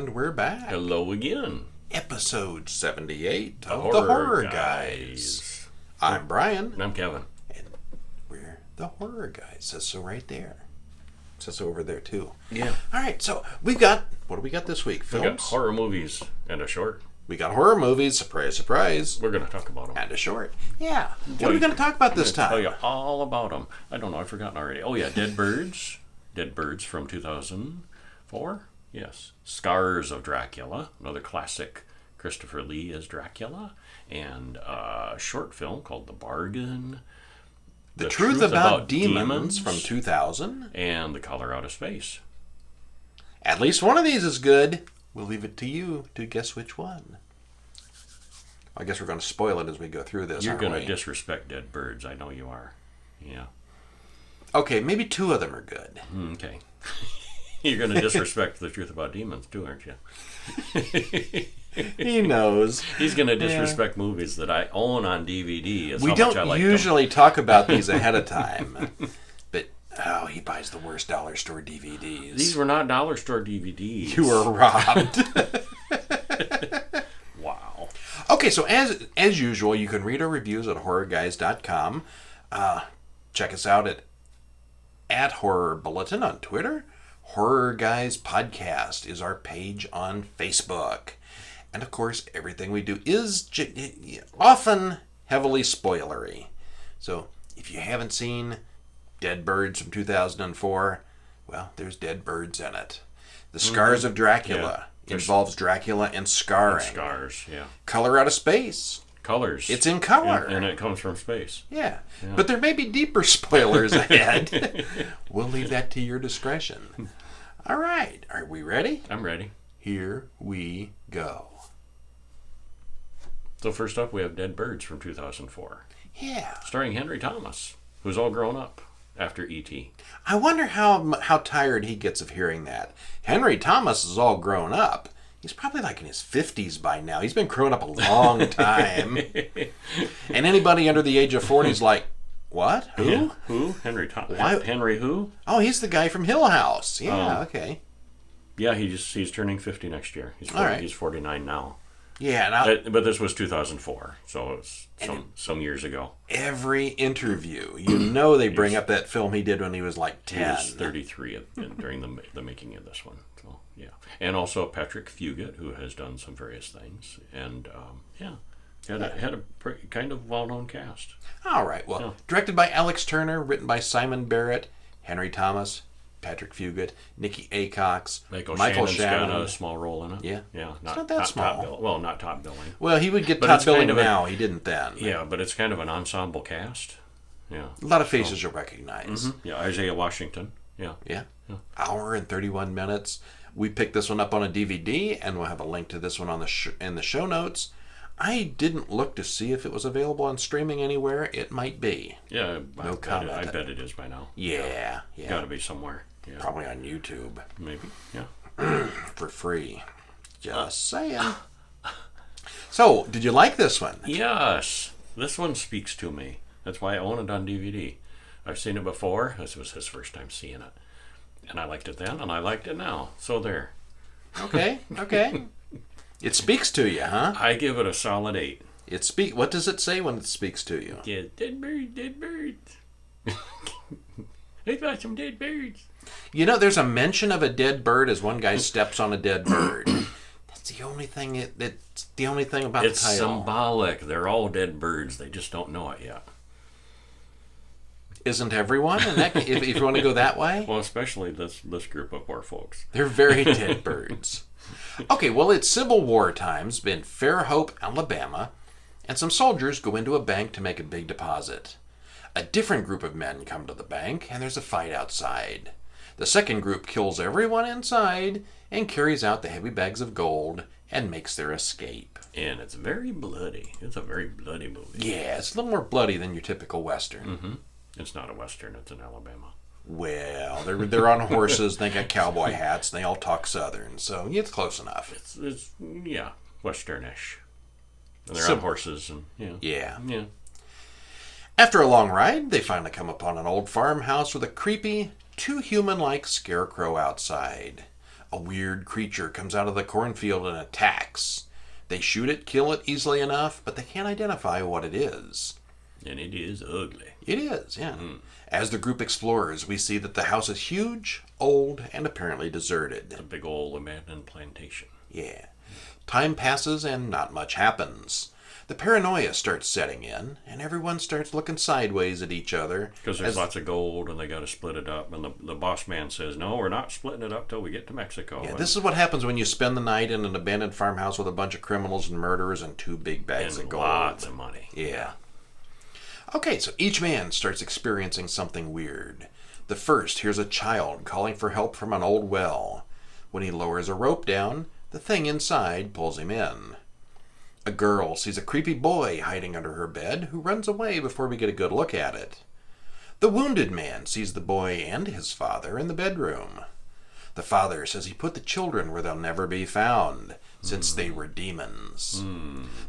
And we're back. Hello again. Episode 78 of The Horror Guys. I'm Brian. And I'm Kevin. And we're The Horror Guys. It says so right there. It says so over there, too. Yeah. All right, so we've got, what do we got this week? Films? We got horror movies and a short. We got horror movies, surprise, surprise. We're going to talk about them. And a short. Yeah. What are we going to talk about this time? I'll tell you all about them. I don't know, I've forgotten already. Oh, yeah, Dead Birds. Dead Birds from 2004. Yes. Scars of Dracula, another classic. Christopher Lee as Dracula. And a short film called The Bargain. The Truth About Demons from 2000. And The Color Out of Space. At least one of these is good. We'll leave it to you to guess which one. I guess we're going to spoil it as we go through this. You're going to disrespect Dead Birds. I know you are. Yeah. Okay, maybe two of them are good. Okay. You're going to disrespect The Truth About Demons too, aren't you? He knows. He's going to disrespect movies that I own on DVD. We don't usually talk about these ahead of time. But, he buys the worst dollar store DVDs. These were not dollar store DVDs. You were robbed. Wow. Okay, so as usual, you can read our reviews at horrorguys.com. Check us out at Horror Bulletin on Twitter. Horror Guys Podcast is our page on Facebook. And of course, everything we do is often heavily spoilery. So if you haven't seen Dead Birds from 2004, well, there's dead birds in it. The Scars of Dracula involves Dracula and scarring. Scars, yeah. Color Out of Space. Colors. It's in color. And it comes from space. Yeah. But there may be deeper spoilers ahead. We'll leave that to your discretion. All right. Are we ready? I'm ready. Here we go. So first up, we have Dead Birds from 2004. Yeah. Starring Henry Thomas, who's all grown up after E.T. I wonder how tired he gets of hearing that. Henry Thomas is all grown up. He's probably like in his 50s by now. He's been growing up a long time. And anybody under the age of 40 is like, what? Who? Yeah. Who? Henry Thomas. Henry who? Oh, he's the guy from Hill House. Yeah, okay. Yeah, he's turning 50 next year. He's 49 now. Yeah, but this was 2004, so it's some years ago. Every interview, they bring up that film he did when he was like 10. He was 33 during the making of this one. So yeah, and also Patrick Fugit, who has done some various things, and had a kind of well-known cast. All right, well, directed by Alex Turner, written by Simon Barrett, Henry Thomas, Patrick Fugit, Nikki Acox, Michael Shannon. Got a small role in it. Yeah. Not that small. Not top billing. Well, he would get top billing now. He didn't then. Yeah, but it's kind of an ensemble cast. Yeah. A lot of faces you'll recognize. Mm-hmm. Yeah, Isaiah Washington. Yeah. Hour and 31 minutes. We picked this one up on a DVD, and we'll have a link to this one on in the show notes. I didn't look to see if it was available on streaming anywhere. It might be. Yeah, no comment. I bet it is by now. Yeah. Got to be somewhere. Yeah. Probably on YouTube. Maybe, yeah. For free. Just saying. So, did you like this one? Yes. This one speaks to me. That's why I own it on DVD. I've seen it before. This was his first time seeing it. And I liked it then, and I liked it now. So there. Okay. It speaks to you, huh? I give it a solid 8. What does it say when it speaks to you? Yeah, dead birds. I got some dead birds. There's a mention of a dead bird as one guy steps on a dead bird. That's the only thing. That's the only thing about the title. It's symbolic. They're all dead birds. They just don't know it yet. Isn't everyone? If you want to go that way. Well, especially this group of poor folks. They're very dead birds. Okay, well, it's Civil War times in Fairhope, Alabama, and some soldiers go into a bank to make a big deposit. A different group of men come to the bank, and there's a fight outside. The second group kills everyone inside and carries out the heavy bags of gold and makes their escape. And it's very bloody. It's a very bloody movie. Yeah, it's a little more bloody than your typical Western. Mm-hmm. It's not a Western. It's in Alabama. Well, they're on horses. They got cowboy hats. And they all talk Southern, so it's close enough. It's Westernish. And they're on horses and Yeah. After a long ride, they finally come upon an old farmhouse with a creepy, too human-like scarecrow outside. A weird creature comes out of the cornfield and attacks. They shoot it, kill it easily enough, but they can't identify what it is. And it is ugly. It is, yeah. As the group explores, we see that the house is huge, old, and apparently deserted. A big old abandoned plantation. Yeah. Time passes and not much happens. The paranoia starts setting in, and everyone starts looking sideways at each other. Because there's lots of gold, and they got to split it up. And the boss man says, no, we're not splitting it up till we get to Mexico. Yeah, this is what happens when you spend the night in an abandoned farmhouse with a bunch of criminals and murderers and 2 big bags of gold. Lots of money. Yeah. Okay, so each man starts experiencing something weird. The first hears a child calling for help from an old well. When he lowers a rope down, the thing inside pulls him in. A girl sees a creepy boy hiding under her bed who runs away before we get a good look at it. The wounded man sees the boy and his father in the bedroom. The father says he put the children where they'll never be found, since they were demons.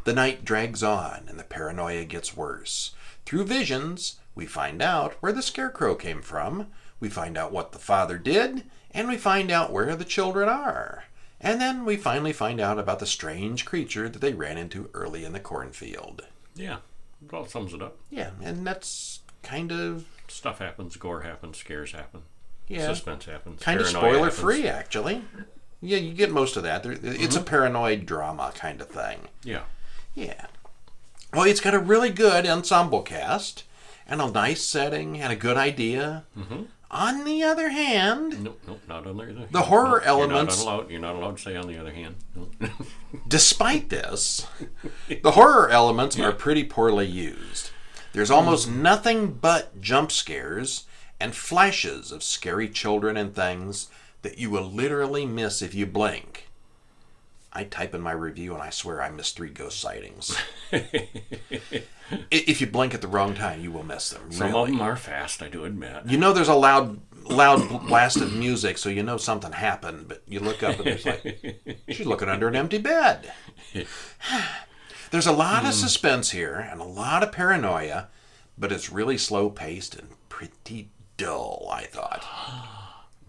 The night drags on and the paranoia gets worse. Through visions, we find out where the scarecrow came from, we find out what the father did, and we find out where the children are. And then we finally find out about the strange creature that they ran into early in the cornfield. Yeah, well, sums it up. Yeah, and that's kind of... Stuff happens, gore happens, scares happen, Yeah. suspense happens. Kind of spoiler-free, actually. Yeah, you get most of that. It's a paranoid drama kind of thing. Yeah. Yeah. Well, it's got a really good ensemble cast, and a nice setting, and a good idea. On the other hand... Nope, not on the other hand. The horror elements... You're not allowed to say on the other hand. Nope. Despite this, the horror elements are pretty poorly used. There's almost nothing but jump scares and flashes of scary children and things that you will literally miss if you blink. I type in my review and I swear I missed 3 ghost sightings. If you blink at the wrong time, you will miss them. Some of them are fast, I do admit. You know there's a loud blast of music, so you know something happened, but you look up and it's like, she's looking under an empty bed. There's a lot of suspense here and a lot of paranoia, but it's really slow-paced and pretty dull, I thought.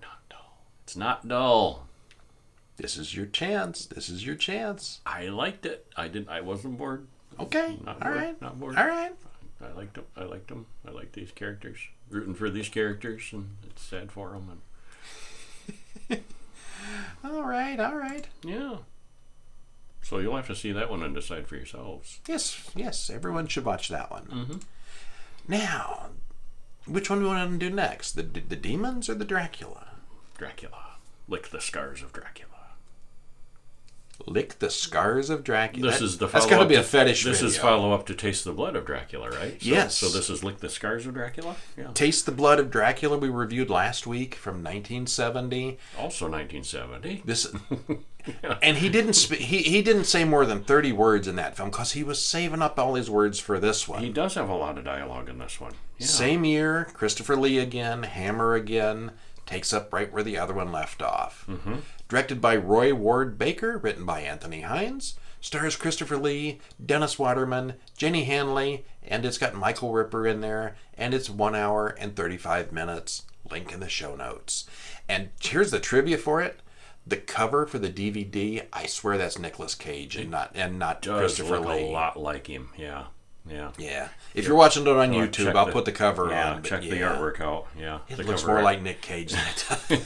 Not dull. It's not dull. This is your chance. This is your chance. I liked it. I wasn't bored. Okay. Not All bored. right. Not bored. All right. I liked them. I like these characters. Rooting for these characters, and it's sad for them. And All right. yeah. So you'll have to see that one and decide for yourselves. Yes. Everyone should watch that one. Now, which one do you want to do next? The demons or the Dracula? Dracula. Lick the Scars of Dracula. Lick the Scars of Dracula. This is the That's got to be a fetish This video. is follow-up to Taste the Blood of Dracula, right? Yes. So this is Lick the Scars of Dracula? Yeah. Taste the Blood of Dracula we reviewed last week from 1970. Also 1970. This, and he didn't he didn't say more than 30 words in that film because he was saving up all his words for this one. He does have a lot of dialogue in this one. Yeah. Same year, Christopher Lee again, Hammer again, takes up right where the other one left off. Directed by Roy Ward Baker, written by Anthony Hines, stars Christopher Lee, Dennis Waterman, Jenny Hanley, and it's got Michael Ripper in there, and it's 1 hour and 35 minutes. Link in the show notes. And here's the trivia for it. The cover for the DVD, I swear that's Nicolas Cage and not Does Christopher look Lee. a lot like him. Yeah. Yeah. If you're watching it on Well, YouTube, check I'll put the cover on. But check the artwork out. Yeah, It the looks cover more art. like Nick Cage than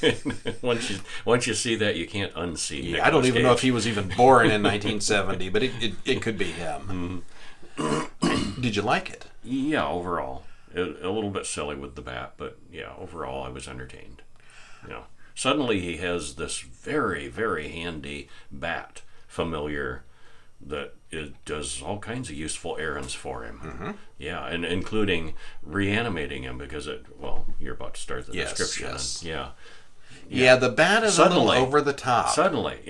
it does. once you see that, you can't unsee. Yeah, I don't even know if he was even born in 1970, but it could be him. Did you like it? Yeah, overall, a little bit silly with the bat, but yeah, overall, I was entertained. Suddenly he has this very, very handy bat familiar that it does all kinds of useful errands for him. Yeah, and including reanimating him because you're about to start the description. Yes. And, Yeah, the bat is a little over the top. Suddenly,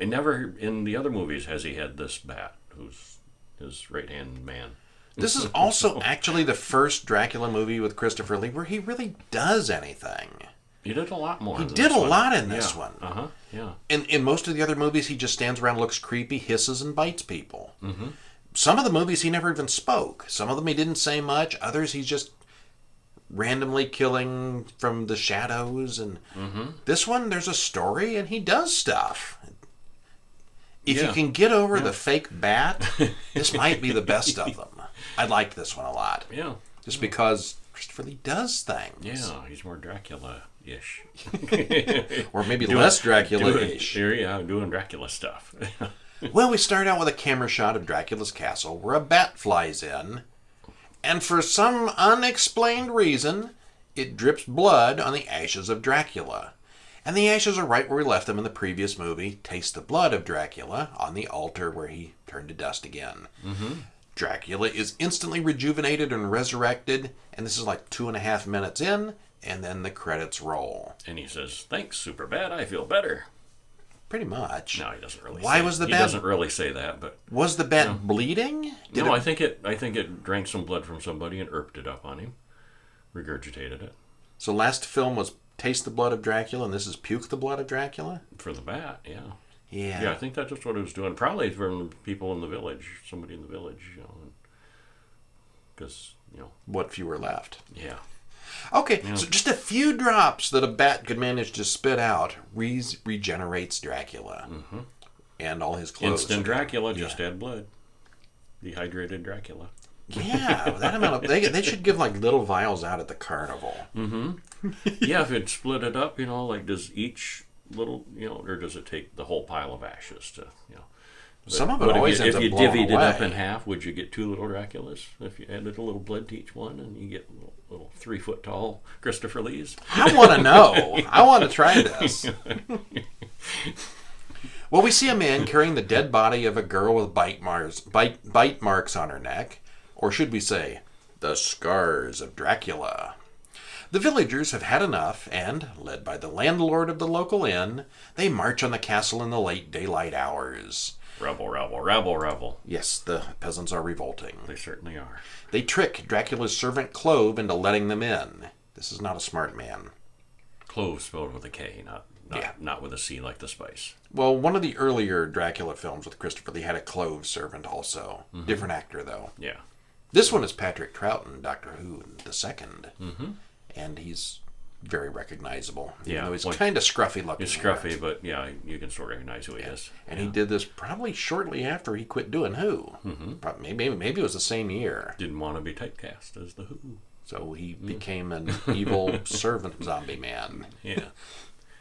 never in the other movies has he had this bat, who's his right-hand man. This is also actually the first Dracula movie with Christopher Lee where he really does anything. He did a lot more. He did a lot in this one. Yeah. In most of the other movies, he just stands around, looks creepy, hisses, and bites people. Some of the movies he never even spoke. Some of them he didn't say much. Others he just randomly killing from the shadows. And this one, there's a story, and he does stuff. If you can get over the fake bat, this might be the best of them. I liked this one a lot. Yeah. Just because Christopher Lee does things. Yeah, he's more Dracula-ish. Or maybe less Dracula-ish. Doing Dracula stuff. Well, we start out with a camera shot of Dracula's castle where a bat flies in, and for some unexplained reason, it drips blood on the ashes of Dracula. And the ashes are right where we left them in the previous movie, Taste the Blood of Dracula, on the altar where he turned to dust again. Dracula is instantly rejuvenated and resurrected, and this is like 2.5 minutes in, and then the credits roll. And he says, "Thanks, Superbad, I feel better." Pretty much. No, he doesn't really. Why was the bat? He doesn't really say that, but was the bat bleeding? I think it drank some blood from somebody and erped it up on him, regurgitated it. So last film was Taste the Blood of Dracula, and this is Puke the Blood of Dracula? For the bat, yeah. Yeah. Yeah, I think that's just what it was doing. Probably from people in the village, somebody in the village, because, What few were left? Yeah. Okay, so just a few drops that a bat could manage to spit out regenerates Dracula. And all his clothes. Instant Dracula, just add blood. Dehydrated Dracula. Yeah, that amount of... They should give, like, little vials out at the carnival. Yeah, if it split it up, does each little, or does it take the whole pile of ashes to, Some of it always ends up blown away. If you divvied it up in half, would you get 2 little Draculas? If you added a little blood to each one, and you get little 3-foot tall Christopher Lees? I want to know. I want to try this. Well, we see a man carrying the dead body of a girl with bite marks on her neck. Or should we say, the Scars of Dracula. The villagers have had enough, and, led by the landlord of the local inn, they march on the castle in the late daylight hours. Rebel, rebel, rebel, rebel. Yes, the peasants are revolting. They certainly are. They trick Dracula's servant Clove into letting them in. This is not a smart man. Clove spelled with a K, not with a C like the spice. Well, one of the earlier Dracula films with Christopher Lee had a Clove servant also. Different actor, though. Yeah. This one is Patrick Troughton, Doctor Who, the second. And he's very recognizable. Even though he's kind of scruffy looking. He's scruffy, but yeah, you can still recognize who he is. And he did this probably shortly after he quit doing Who. Maybe it was the same year. Didn't want to be typecast as the Who. So he became an evil servant zombie man. Yeah.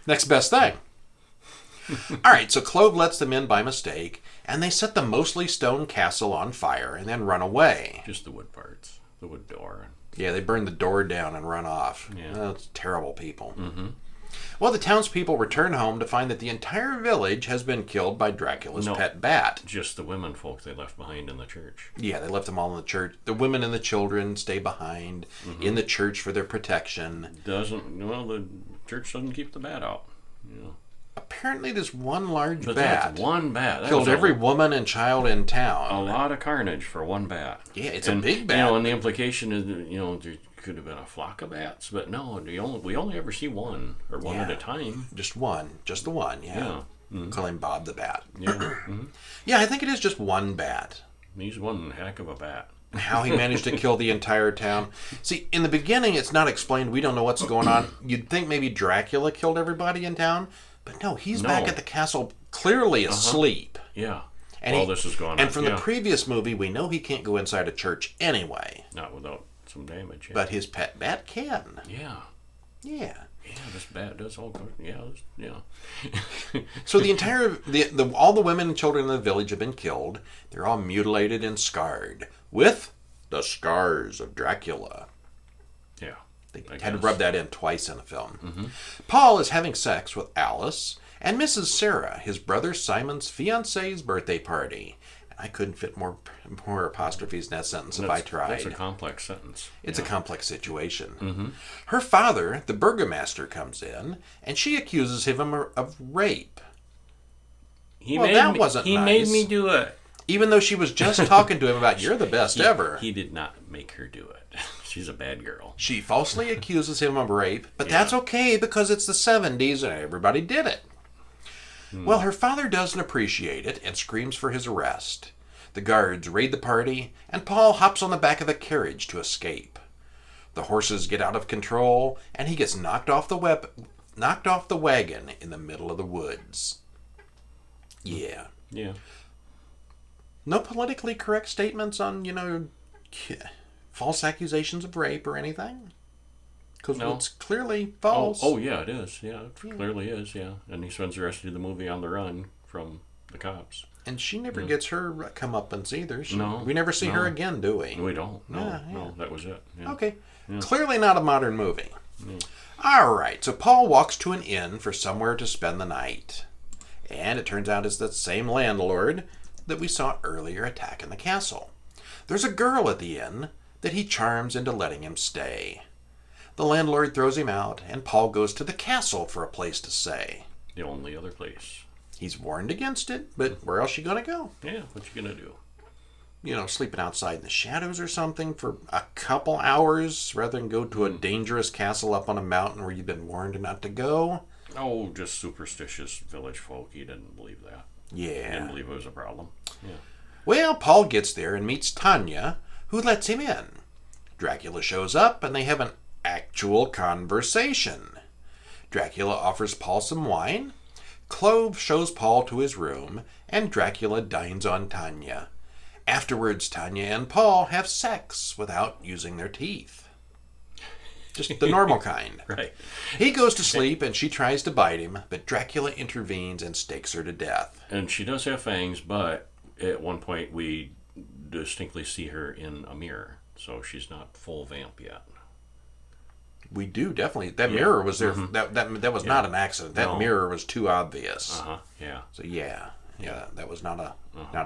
Next best thing. All right, so Clove lets them in by mistake, and they set the mostly stone castle on fire and then run away. Just the wood parts, the wood door. Yeah, they burn the door down and run off. Yeah. That's terrible people. Well, the townspeople return home to find that the entire village has been killed by Dracula's pet bat. Just the women folk they left behind in the church. Yeah, they left them all in the church. The women and the children stay behind in the church for their protection. The church doesn't keep the bat out. Apparently, this one large bat. That's one bat. That killed every woman and child in town. A lot of carnage for one bat. Yeah, it's a big bat. And the implication is, there could have been a flock of bats, but no, we only ever see one, or one at a time. Just one. Just the one, yeah. Call him Bob the Bat. Yeah. Yeah, I think it is just one bat. He's one heck of a bat. How he managed to kill the entire town. See, in the beginning, it's not explained. We don't know what's going on. You'd think maybe Dracula killed everybody in town. But no, he's back at the castle, clearly asleep. Yeah. And this is going on. And from the previous movie, we know he can't go inside a church anyway. Not without some damage. Yeah. But his pet bat can. Yeah. Yeah. Yeah, this bat does all. Yeah. So the entire all the women and children in the village have been killed. They're all mutilated and scarred with the Scars of Dracula. Yeah. They had to rub that in twice in the film. Paul is having sex with Alice and Mrs. Sarah, his brother Simon's fiancee's birthday party. I couldn't fit more apostrophes in that sentence if I tried. That's a complex sentence. It's a complex situation. Her father, the burgomaster, comes in, and she accuses him of rape. That wasn't nice. He made me do it. Even though she was just talking to him about, you're the best ever. He did not make her do it. She's a bad girl. She falsely accuses him of rape, but that's okay because it's the 70s and everybody did it. Well, her father doesn't appreciate it and screams for his arrest. The guards raid the party, and Paul hops on the back of the carriage to escape. The horses get out of control, and he gets knocked off the wagon in the middle of the woods. Yeah. Yeah. No politically correct statements on, false accusations of rape or anything? Because it's clearly false. Oh, yeah, it is. Yeah, it clearly is, yeah. And he spends the rest of the movie on the run from the cops. And she never gets her comeuppance either. No. We never see her again, do we? We don't. No, that was it. Yeah. Okay. Yeah. Clearly not a modern movie. Yeah. All right, so Paul walks to an inn for somewhere to spend the night. And it turns out it's the same landlord that we saw earlier attacking the castle. There's a girl at the inn that he charms into letting him stay. The landlord throws him out, and Paul goes to the castle for a place to stay. The only other place. He's warned against it, but where else you going to go? Yeah, what you going to do? Sleeping outside in the shadows or something for a couple hours rather than go to a dangerous castle up on a mountain where you've been warned not to go? Oh, just superstitious village folk. He didn't believe that. Yeah. He didn't believe it was a problem. Yeah. Well, Paul gets there and meets Tanya, who lets him in. Dracula shows up, and they have an actual conversation. Dracula offers Paul some wine. Clove shows Paul to his room, and Dracula dines on Tanya. Afterwards, Tanya and Paul have sex without using their teeth. Just the normal kind. Right. He goes to sleep, and she tries to bite him, but Dracula intervenes and stakes her to death. And she does have fangs, but at one point we distinctly see her in a mirror, so she's not full vamp yet. We do, definitely. That mirror was there. Mm-hmm. That was not an accident. That mirror was too obvious. Yeah. So yeah, that was not a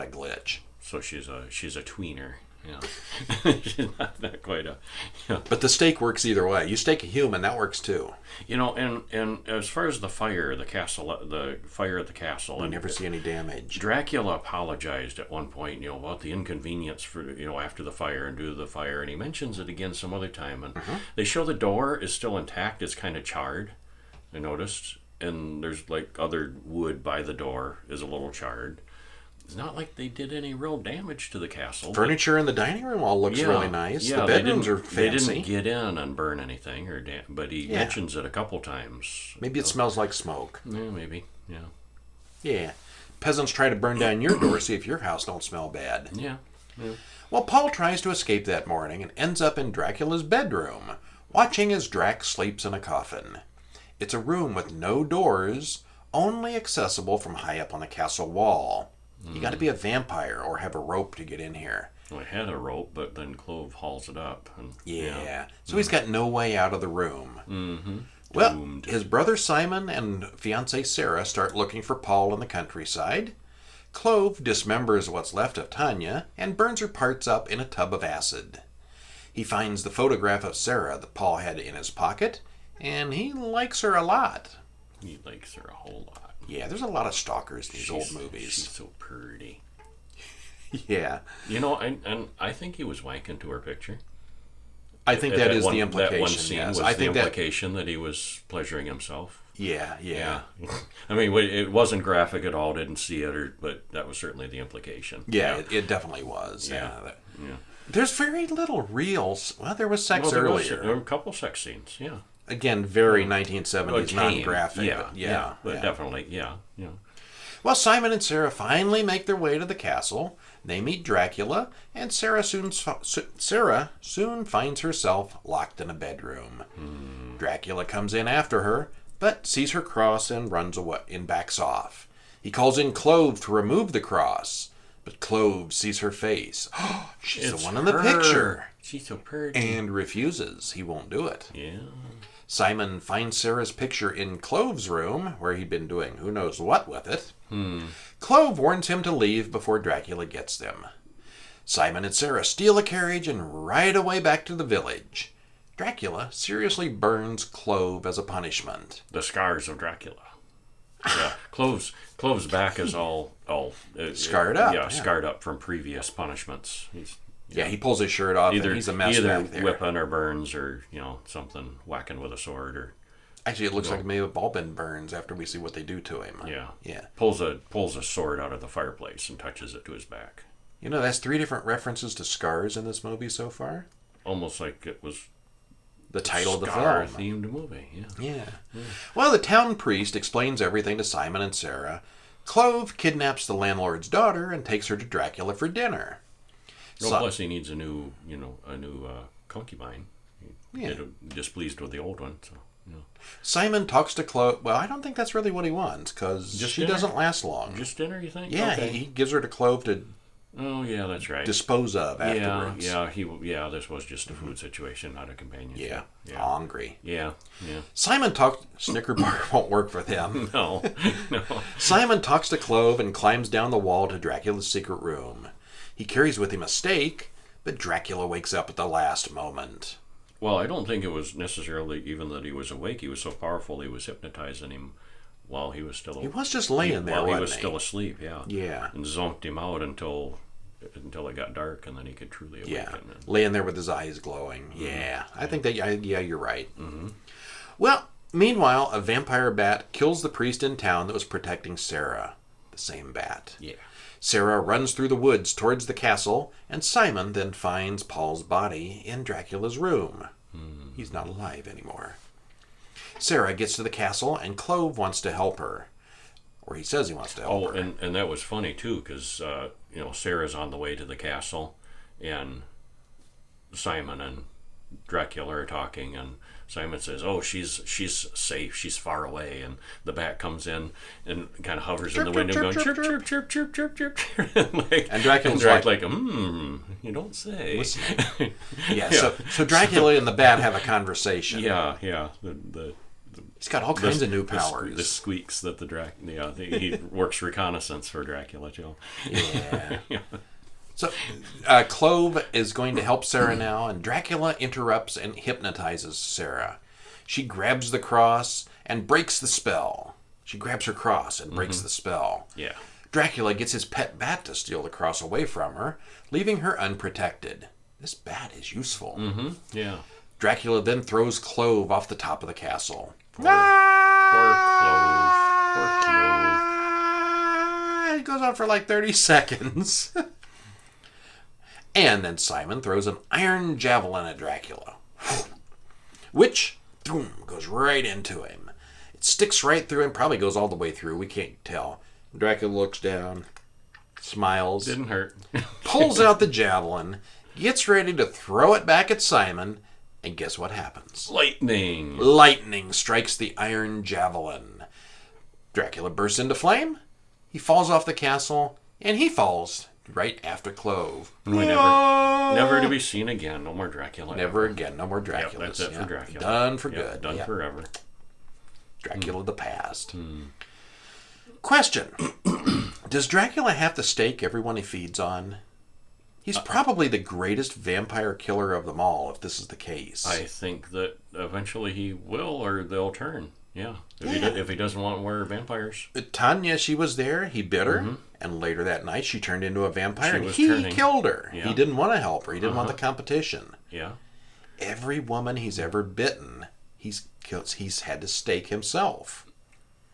glitch. So she's a tweener. Yeah. She's not quite a. Yeah. But the stake works either way. You stake a human, that works too. And as far as the fire at the castle, We never see any damage. Dracula apologized at one point, about the inconvenience for, after the fire and due to the fire, and he mentions it again some other time. And they show the door is still intact. It's kind of charred, I noticed. And there's like other wood by the door is a little charred. It's not like they did any real damage to the castle. Furniture in the dining room all looks really nice. The bedrooms are fancy. They didn't get in and burn anything, but he mentions it a couple times. Maybe it smells like smoke. Yeah, maybe. Yeah. Yeah. Peasants try to burn down your door, see if your house don't smell bad. Yeah. Well, Paul tries to escape that morning and ends up in Dracula's bedroom, watching as Drac sleeps in a coffin. It's a room with no doors, only accessible from high up on the castle wall. You got to be a vampire or have a rope to get in here. Well, he had a rope, but then Clove hauls it up. And, So he's got no way out of the room. Mm-hmm. Well, his brother Simon and fiancée Sarah start looking for Paul in the countryside. Clove dismembers what's left of Tanya and burns her parts up in a tub of acid. He finds the photograph of Sarah that Paul had in his pocket, and he likes her a lot. He likes her a whole lot. Yeah, there's a lot of stalkers in these old movies. She's so pretty. Yeah. And I think he was wanking to her picture. I think that is the implication. That one scene was the implication that he was pleasuring himself. Yeah. I mean, it wasn't graphic at all. Didn't see it, but that was certainly the implication. Yeah, it definitely was. Yeah. There's very little real. Well, there was sex earlier. There were a couple sex scenes. Yeah. Again, very 1970s, non-graphic. But definitely, yeah. Well, Simon and Sarah finally make their way to the castle. They meet Dracula, and Sarah soon finds herself locked in a bedroom. Dracula comes in after her, but sees her cross and runs away and backs off. He calls in Clove to remove the cross, but Clove sees her face. She's the one in the picture. She's so pretty. And refuses. He won't do it. Yeah. Simon finds Sarah's picture in Clove's room, where he'd been doing who knows what with it. Clove warns him to leave before Dracula gets them. Simon and Sarah steal a carriage and ride away back to the village. Dracula seriously burns Clove as a punishment. The Scars of Dracula. Yeah, Clove's back is all scarred up. Yeah, scarred up from previous punishments. He pulls his shirt off and he's a mess back there. Either whipping or burns or, something, whacking with a sword or... Actually, it looks like maybe have all been burns after we see what they do to him. Yeah. Pulls a sword out of the fireplace and touches it to his back. That's 3 different references to scars in this movie so far. Almost like it was the title of the Scar film. themed movie. Yeah. Yeah. Well, the town priest explains everything to Simon and Sarah. Clove kidnaps the landlord's daughter and takes her to Dracula for dinner. Plus he needs a new concubine. Yeah. Displeased with the old one, so. Simon talks to Clove. Well, I don't think that's really what he wants, because she doesn't last long. Just dinner, you think? Yeah, okay. he gives her to Clove to Oh, yeah, that's right. dispose of afterwards. This was just a food situation, not a companionship. Yeah, hungry. Yeah. Simon talks... Snickerbar won't work for them. No. Simon talks to Clove and climbs down the wall to Dracula's secret room. He carries with him a stake, but Dracula wakes up at the last moment. Well, I don't think it was necessarily even that he was awake. He was so powerful he was hypnotizing him while he was still... He was just laying there, while he wasn't was still asleep, yeah. Yeah. And zonked him out until it got dark, and then he could truly awaken. Yeah, And, laying there with his eyes glowing. Yeah, I think that... Yeah, you're right. Mm-hmm. Well, meanwhile, a vampire bat kills the priest in town that was protecting Sarah. The same bat. Yeah. Sarah runs through the woods towards the castle, and Simon then finds Paul's body in Dracula's room. He's not alive anymore. Sarah gets to the castle, and Clove wants to help her. Or he says he wants to help her. And that was funny, too, because, Sarah's on the way to the castle, and Simon and Dracula are talking, and Simon says, "Oh, she's safe. She's far away." And the bat comes in and kind of hovers in the window, going chirp chirp chirp chirp chirp chirp. And Dracula's like, you don't say. Yeah. So Dracula and the bat have a conversation. Yeah. He's got all kinds of new powers. The squeaks that he works reconnaissance for Dracula, Joe. Yeah. So, Clove is going to help Sarah now, and Dracula interrupts and hypnotizes Sarah. She grabs the cross and breaks the spell. She grabs her cross and breaks the spell. Yeah. Dracula gets his pet bat to steal the cross away from her, leaving her unprotected. This bat is useful. Mm-hmm. Yeah. Dracula then throws Clove off the top of the castle. Poor Clove. It goes on for like 30 seconds. And then Simon throws an iron javelin at Dracula, which goes right into him. It sticks right through him, probably goes all the way through. We can't tell. Dracula looks down, smiles, Didn't hurt. pulls out the javelin, gets ready to throw it back at Simon, and guess what happens? Lightning. Lightning strikes the iron javelin. Dracula bursts into flame, he falls off the castle, and he falls right after Clove. Never to be seen again. No more Dracula. Never again. No more Draculas. Yep, that's it for Dracula. Done for good. Done forever. Dracula the past. Question. Does Dracula have to stake everyone he feeds on? He's probably the greatest vampire killer of them all, if this is the case. I think that eventually he will, or they'll turn. Yeah. If he doesn't want more vampires. Tanya, she was there. He bit her. And later that night, she turned into a vampire. And he turning. killed her. Yeah. He didn't want to help her. He didn't want the competition. Yeah. Every woman he's ever bitten, he's had to stake himself.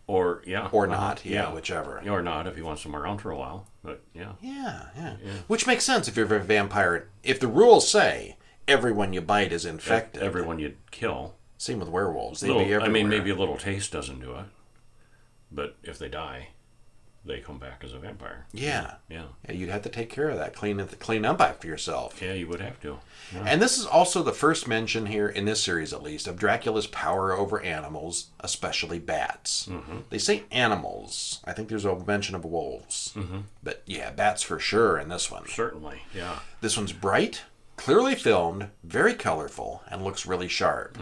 Or not. Yeah, whichever. Or not, if he wants them around for a while. But, yeah. Yeah. Which makes sense if you're a vampire. If the rules say everyone you bite is infected. Everyone you kill. Same with werewolves. They'd be everywhere. Maybe a little taste doesn't do it. But if they die, they come back as a vampire. Yeah. Yeah. You'd have to take care of that. Clean up after yourself. Yeah, you would have to. Yeah. And this is also the first mention here, in this series at least, of Dracula's power over animals, especially bats. They say animals. I think there's a mention of wolves. But yeah, bats for sure in this one. Certainly, yeah. This one's bright, clearly filmed, very colorful, and looks really sharp.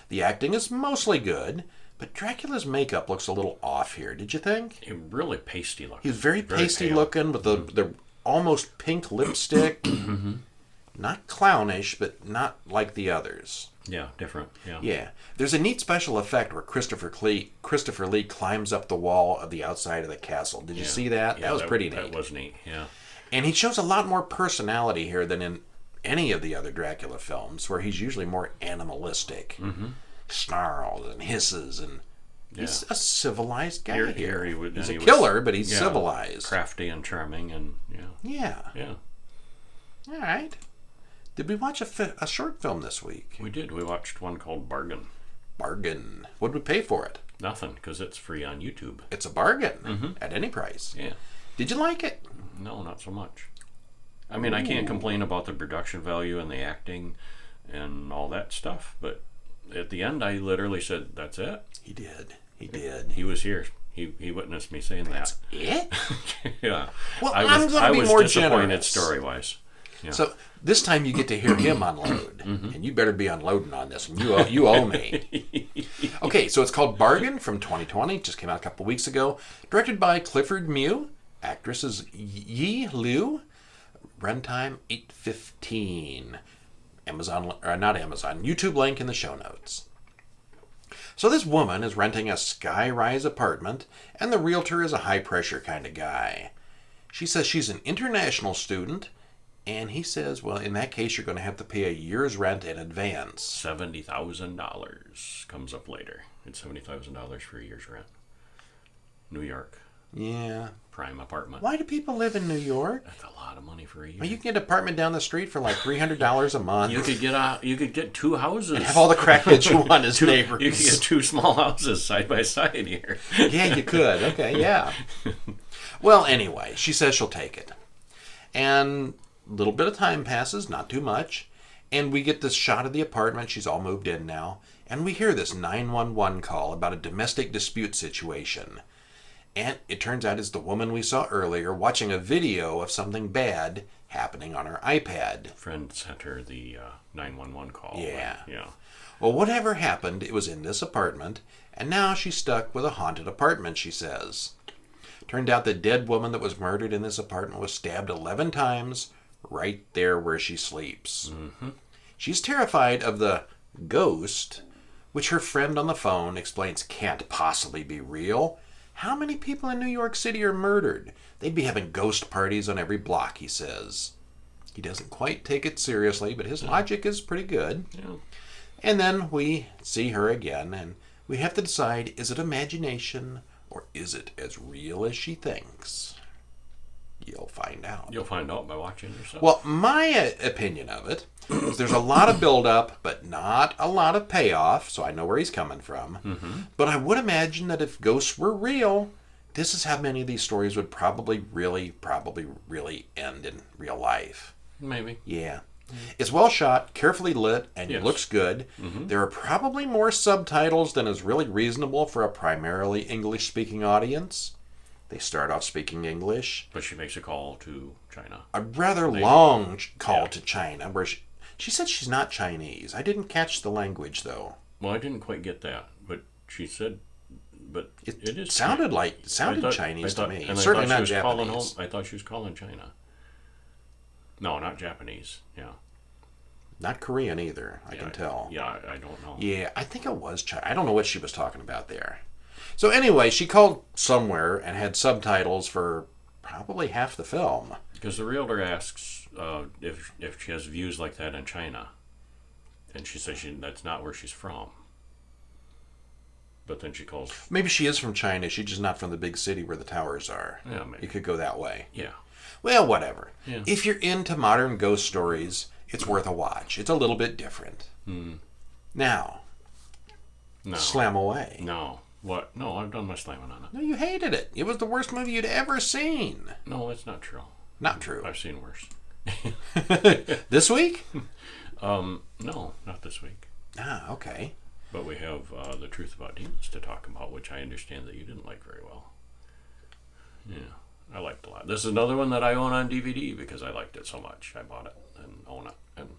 The acting is mostly good, but Dracula's makeup looks a little off here. Did you think? He really pasty looking. He's very pasty pale. looking with the almost pink lipstick. Not clownish, but not like the others. Yeah, different. Yeah. Yeah. There's a neat special effect where Christopher Lee climbs up the wall of the outside of the castle. Did you see that? Yeah, that was pretty neat. That was neat, yeah. And he shows a lot more personality here than in any of the other Dracula films, where he's usually more animalistic. Snarls and hisses, and he's a civilized guy here. He's a killer, but he's civilized. Crafty and charming, and Yeah. Yeah. All right. Did we watch a short film this week? We did. We watched one called Bargain. Bargain. What did we pay for it? Nothing, because it's free on YouTube. It's a bargain at any price. Yeah. Did you like it? No, not so much. I mean, I can't complain about the production value and the acting and all that stuff, but at the end, I literally said, "That's it." He did. He did. He was here. He witnessed me saying That's it? yeah. Well, I'm going to be more disappointed generous. story-wise. Yeah. So this time you get to hear him unload, and you better be unloading on this one. You owe me. Okay, so it's called Bargain from 2020. Just came out a couple weeks ago. Directed by Clifford Mew. Actress is Yi Liu. Runtime 8:15. Not Amazon. YouTube link in the show notes. So this woman is renting a sky-rise apartment, and the realtor is a high-pressure kind of guy. She says she's an international student, and he says, well, in that case, you're going to have to pay a year's rent in advance. $70,000 comes up later. It's $70,000 for a year's rent. New York. Yeah. Prime apartment. Why do people live in New York? That's a lot of money for a year. Well, you can get an apartment down the street for like $300 a month. You could get two houses. And have all the crackheads you want as neighbors. You could get two small houses side by side here. Yeah, you could. Okay, yeah. Well, anyway, she says she'll take it. And a little bit of time passes, not too much, and we get this shot of the apartment. She's all moved in now. And we hear this 911 call about a domestic dispute situation. And it turns out it's the woman we saw earlier watching a video of something bad happening on her iPad. Friend sent her the 911 call. Yeah. Yeah. Well, whatever happened, it was in this apartment, and now she's stuck with a haunted apartment, she says. Turned out the dead woman that was murdered in this apartment was stabbed 11 times right there where she sleeps. Mm-hmm. She's terrified of the ghost, which her friend on the phone explains can't possibly be real. How many people in New York City are murdered? They'd be having ghost parties on every block, he says. He doesn't quite take it seriously, but his logic is pretty good. Yeah. And then we see her again, and we have to decide, is it imagination or is it as real as she thinks? You'll find out. You'll find out by watching yourself. Well, my opinion of it is there's a lot of build-up, but not a lot of payoff, so I know where he's coming from. Mm-hmm. But I would imagine that if ghosts were real, this is how many of these stories would probably really end in real life. Maybe. Yeah. It's well shot, carefully lit, and Yes. it looks good. Mm-hmm. There are probably more subtitles than is really reasonable for a primarily English-speaking audience. They start off speaking English. But she makes a call to China. A rather long call yeah. to China, where she said she's not Chinese. I didn't catch the language, though. Well, I didn't quite get that, but she said, but it is sounded Chinese to me. Certainly not Japanese. I thought she was calling China. No, not Japanese. Yeah. Not Korean either, I can tell. Yeah, I don't know. Yeah, I think it was China. I don't know what she was talking about there. So anyway, she called somewhere and had subtitles for probably half the film. Because the realtor asks if she has views like that in China, and she says that's not where she's from. But then she calls. Maybe she is from China. She's just not from the big city where the towers are. Yeah, maybe. It could go that way. Yeah. Well, whatever. Yeah. If you're into modern ghost stories, it's worth a watch. It's a little bit different. Mm. Now, No. slam away. No. What? No, I've done my slamming on it. No, you hated it. It was the worst movie you'd ever seen. No, that's not true. Not true. I've seen worse. This week? No, not this week. Ah, okay. But we have The Truth About Demons to talk about, which I understand that you didn't like very well. Yeah, I liked it a lot. This is another one that I own on DVD because I liked it so much. I bought it and own it, and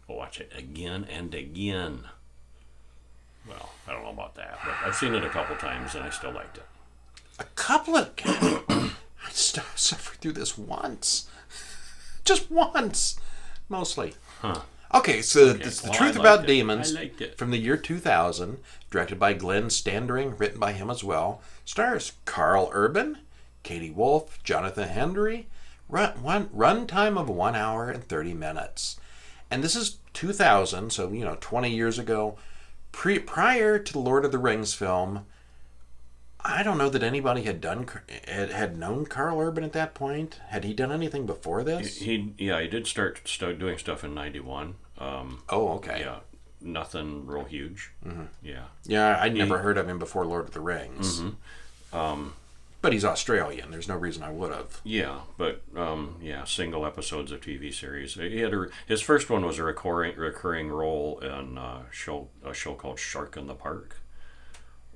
we'll watch it again and again. Well, I don't know about that, but I've seen it a couple times and I still liked it. A couple of... I suffered through this once. Just once. Mostly. Huh. Okay, so it's The Truth About Demons I liked it. from the year 2000, directed by Glenn Standring, written by him as well. Stars Carl Urban, Katie Wolf, Jonathan Hendry. Run time of 1 hour and 30 minutes. And this is 2000, so 20 years ago. Prior to the Lord of the Rings film, I don't know that anybody had known Carl Urban at that point. Had he done anything before this? He did start doing stuff in '91. Oh, okay. Yeah, nothing real huge. Mm-hmm. Yeah. Yeah, I'd never heard of him before Lord of the Rings. Mm-hmm. But he's Australian. There's no reason I would have. Yeah, but single episodes of TV series. He had his first one was a recurring role in a show called Shark in the Park,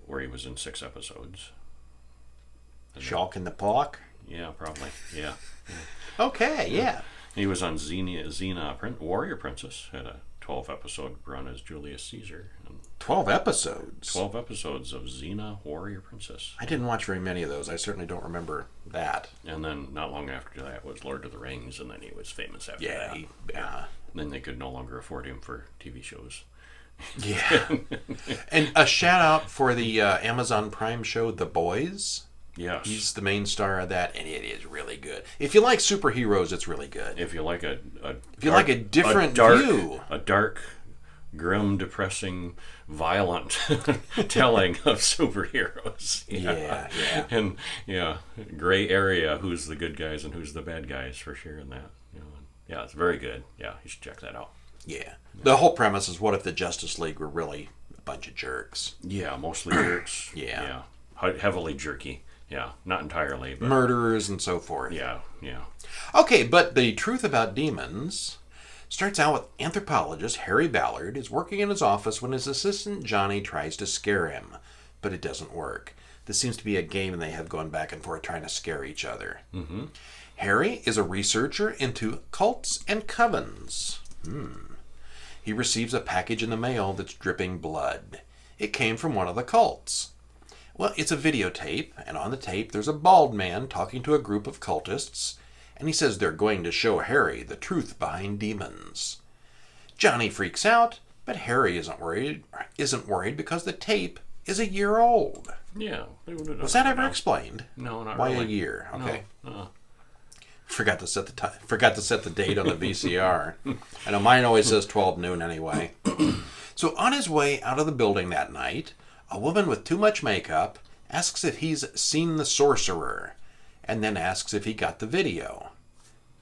where he was in 6 episodes. Shark in the Park? Yeah, probably. Yeah. Okay, yeah. He was on Xena Warrior Princess. Had a 12-episode run as Julius Caesar. 12 episodes? 12 episodes of Xena Warrior Princess. I didn't watch very many of those. I certainly don't remember that. And then not long after that was Lord of the Rings, and then he was famous after that. Yeah. Then they could no longer afford him for TV shows. Yeah. And a shout out for the Amazon Prime show The Boys. Yes. He's the main star of that, and it is really good. If you like superheroes, it's really good. If you like a different view. A dark, grim, depressing, violent telling of superheroes. Yeah. And gray area, who's the good guys and who's the bad guys for sure in that. Yeah, it's very good. Yeah, you should check that out. Yeah. The whole premise is, what if the Justice League were really a bunch of jerks? Yeah, mostly jerks. Yeah. Heavily jerky. Yeah, not entirely, but murderers and so forth. Yeah. Okay, but the truth about demons starts out with anthropologist Harry Ballard is working in his office when his assistant Johnny tries to scare him, but it doesn't work. This seems to be a game they have going back and forth trying to scare each other. Mm-hmm. Harry is a researcher into cults and covens. He receives a package in the mail that's dripping blood. It came from one of the cults. Well, it's a videotape, and on the tape there's a bald man talking to a group of cultists, and he says they're going to show Harry the truth behind demons. Johnny freaks out, but Harry isn't worried because the tape is a year old. Yeah. Was that ever explained? No, not Why really. A year? Okay. No. Forgot to set the date on the VCR. I know mine always says 12 noon anyway. So on his way out of the building that night, a woman with too much makeup asks if he's seen the sorcerer, and then asks if he got the video.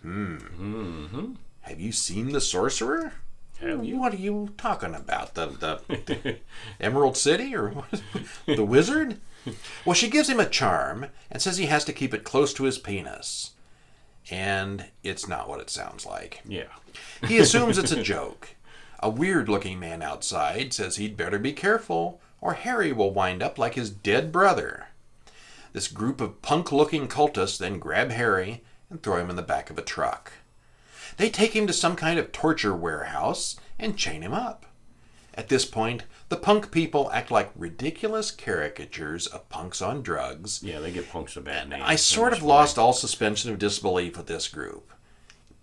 Mm-hmm. Have you seen the sorcerer? Have you? What are you talking about? The Emerald City or what? The wizard? Well, she gives him a charm and says he has to keep it close to his penis. And it's not what it sounds like. Yeah. He assumes it's a joke. A weird-looking man outside says he'd better be careful, or Harry will wind up like his dead brother. This group of punk-looking cultists then grab Harry and throw him in the back of a truck. They take him to some kind of torture warehouse and chain him up. At this point, the punk people act like ridiculous caricatures of punks on drugs. Yeah, they give punks a bad name. I sort of lost all suspension of disbelief with this group.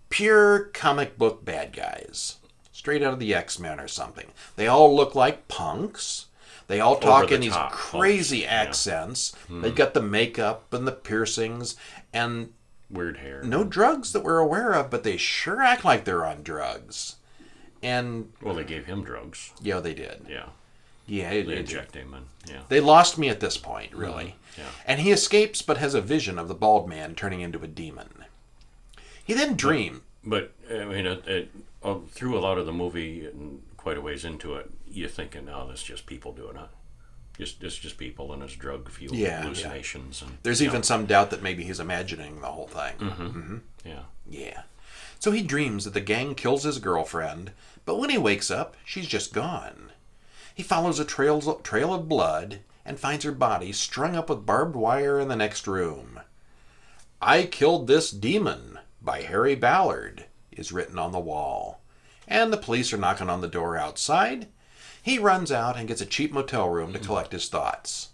Pure comic book bad guys. Straight out of the X-Men or something. They all look like punks. They all talk in these crazy accents. Yeah. They've got the makeup and the piercings and weird hair. No drugs that we're aware of, but they sure act like they're on drugs. And well, they gave him drugs. Yeah, they did. Yeah. Yeah, they inject him, and they lost me at this point, really. Yeah. And he escapes, but has a vision of the bald man turning into a demon. He then dreams. But I mean, through a lot of the movie and quite a ways into it, you're thinking, "Oh, that's just people doing it. It's just people and it's drug-fueled hallucinations." And there's even some doubt that maybe he's imagining the whole thing. Mm-hmm. Mm-hmm. Yeah. Yeah. So he dreams that the gang kills his girlfriend, but when he wakes up, she's just gone. He follows a trail of blood and finds her body strung up with barbed wire in the next room. "I killed this demon" by Harry Ballard is written on the wall. And the police are knocking on the door outside. He runs out and gets a cheap motel room to collect his thoughts.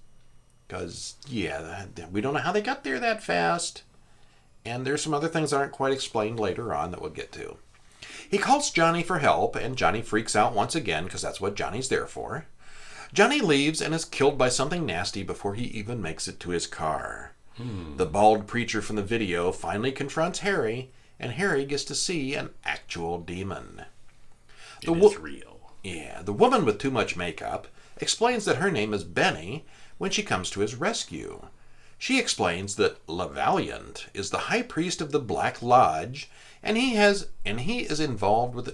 Because, we don't know how they got there that fast. And there's some other things that aren't quite explained later on that we'll get to. He calls Johnny for help, and Johnny freaks out once again because that's what Johnny's there for. Johnny leaves and is killed by something nasty before he even makes it to his car. The bald preacher from the video finally confronts Harry, and Harry gets to see an actual demon. It's real. Yeah, the woman with too much makeup explains that her name is Benny, when she comes to his rescue. She explains that La Valiant is the high priest of the Black Lodge, and he was involved with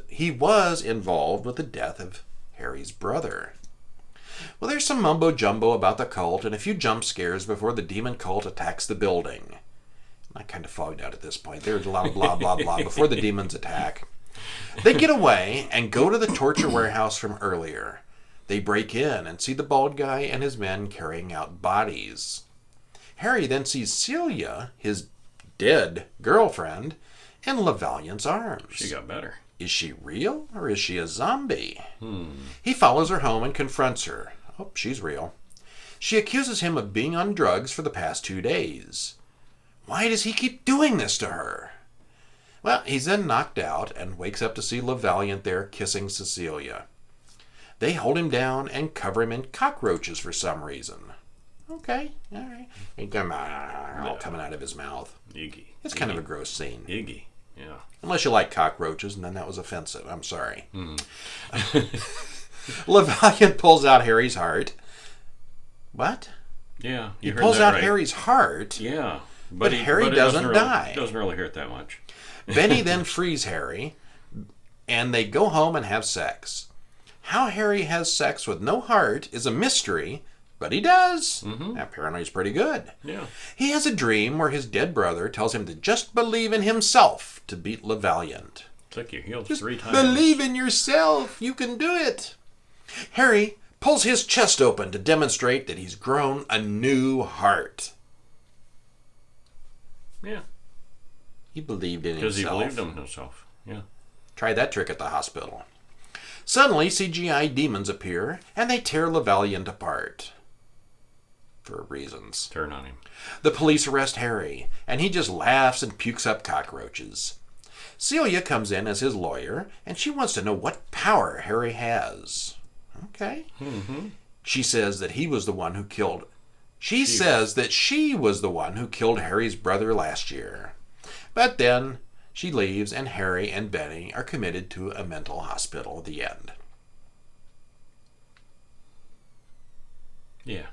the death of Harry's brother. Well, there's some mumbo jumbo about the cult and a few jump scares before the demon cult attacks the building. I kind of fogged out at this point. There's a lot of blah blah blah before the demons attack. They get away and go to the torture warehouse from earlier. They break in and see the bald guy and his men carrying out bodies. Harry then sees Celia, his dead girlfriend, in La Valiant's arms. She got better. Is she real or is she a zombie? He follows her home and confronts her. Oh, she's real. She accuses him of being on drugs for the past 2 days. Why does he keep doing this to her? Well, he's then knocked out and wakes up to see La Valiant there kissing Cecilia. They hold him down and cover him in cockroaches for some reason. Okay, all right. He come all coming out of his mouth. Iggy. It's kind of a gross scene. Iggy, yeah. Unless you like cockroaches, and then that was offensive. I'm sorry. La Valiant pulls out Harry's heart. What? Yeah, he pulls that out right. Harry's heart. Yeah, but Harry doesn't die. It doesn't really hurt that much. Benny then frees Harry, and they go home and have sex. How Harry has sex with no heart is a mystery, but he does. Apparently he's pretty good. Yeah. He has a dream where his dead brother tells him to just believe in himself to beat La Valiant. It's like you healed Just 3 times. believe in yourself. You can do it. Harry pulls his chest open to demonstrate that he's grown a new heart. Yeah. He believed in himself. Because he believed in himself. Yeah. Try that trick at the hospital. Suddenly, CGI demons appear, and they tear La Valiant apart. For reasons. Turn on him. The police arrest Harry, and he just laughs and pukes up cockroaches. Celia comes in as his lawyer, and she wants to know what power Harry has. Okay. She says that he was the one who killed... She says that she was the one who killed Harry's brother last year. But then she leaves, and Harry and Benny are committed to a mental hospital at the end. Yeah.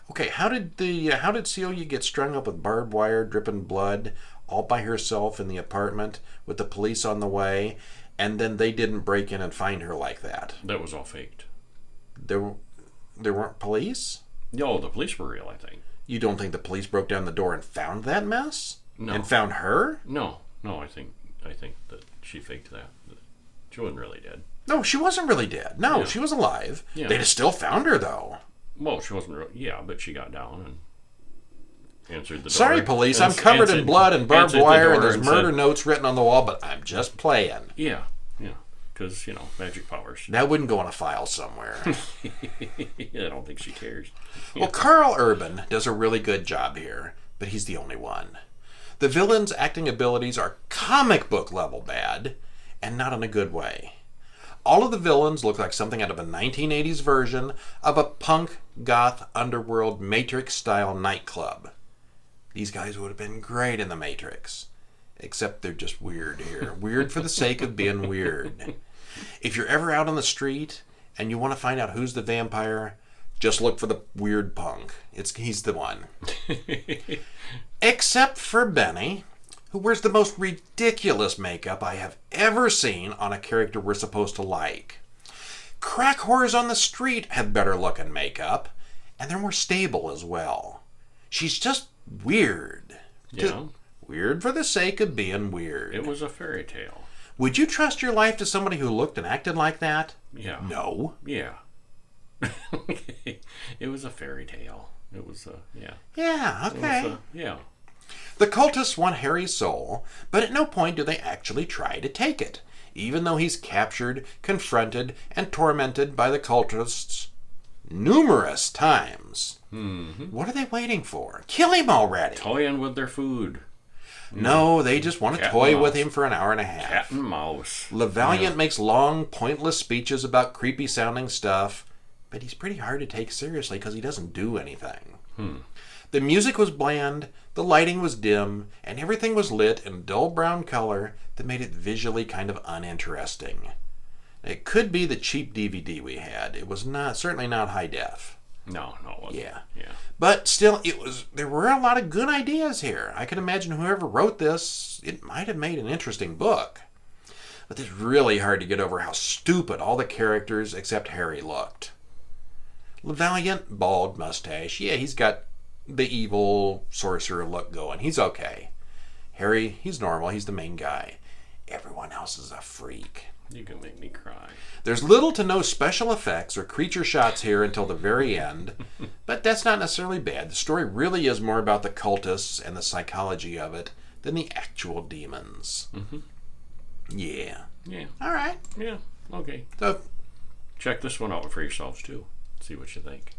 Okay, how did Celia get strung up with barbed wire, dripping blood, all by herself in the apartment with the police on the way, and then they didn't break in and find her like that? That was all faked. There weren't police? No, the police were real, I think. You don't think the police broke down the door and found that mess? No. And found her? No, I think that she faked that. She wasn't really dead. No, she wasn't really dead. No, Yeah. she was alive. Yeah. They'd have still found her, though. Well, she wasn't real. Yeah, but she got down and answered the door. Sorry, police, I'm covered in blood and barbed answered the wire, door and there's and murder said- notes written on the wall, but I'm just playing. Yeah, because, magic powers. That wouldn't go in a file somewhere. I don't think she cares. Well, Carl Urban does a really good job here, but he's the only one. The villain's acting abilities are comic book level bad, and not in a good way. All of the villains look like something out of a 1980s version of a punk, goth, underworld, Matrix-style nightclub. These guys would have been great in the Matrix. Except they're just weird here. Weird for the sake of being weird. If you're ever out on the street and you want to find out who's the vampire, just look for the weird punk. He's the one. Except for Benny, who wears the most ridiculous makeup I have ever seen on a character we're supposed to like. Crack whores on the street have better looking makeup, and they're more stable as well. She's just weird. Yeah. Weird for the sake of being weird. It was a fairy tale. Would you trust your life to somebody who looked and acted like that? Yeah. No. Yeah. It was a fairy tale. It was yeah. Yeah, okay. It was yeah. The cultists want Harry's soul, but at no point do they actually try to take it, even though he's captured, confronted, and tormented by the cultists numerous times. What are they waiting for? Kill him already! Toying with their food. No, they just want to Cat toy and with mouse. him for an hour and a half. Cat and mouse. La Valiant makes long, pointless speeches about creepy-sounding stuff, but he's pretty hard to take seriously because he doesn't do anything. The music was bland, the lighting was dim, and everything was lit in dull brown color that made it visually kind of uninteresting. It could be the cheap DVD we had. It was certainly not high def. No, it wasn't. Yeah. Yeah. But still, there were a lot of good ideas here. I can imagine whoever wrote this, it might have made an interesting book. But it's really hard to get over how stupid all the characters except Harry looked. Valiant, bald mustache. Yeah, he's got the evil sorcerer look going. He's okay. Harry, he's normal. He's the main guy. Everyone else is a freak. You can make me cry. There's little to no special effects or creature shots here until the very end, but that's not necessarily bad. The story really is more about the cultists and the psychology of it than the actual demons. Mm-hmm. Yeah. Yeah. All right. Yeah. Okay. So, check this one out for yourselves too. See what you think.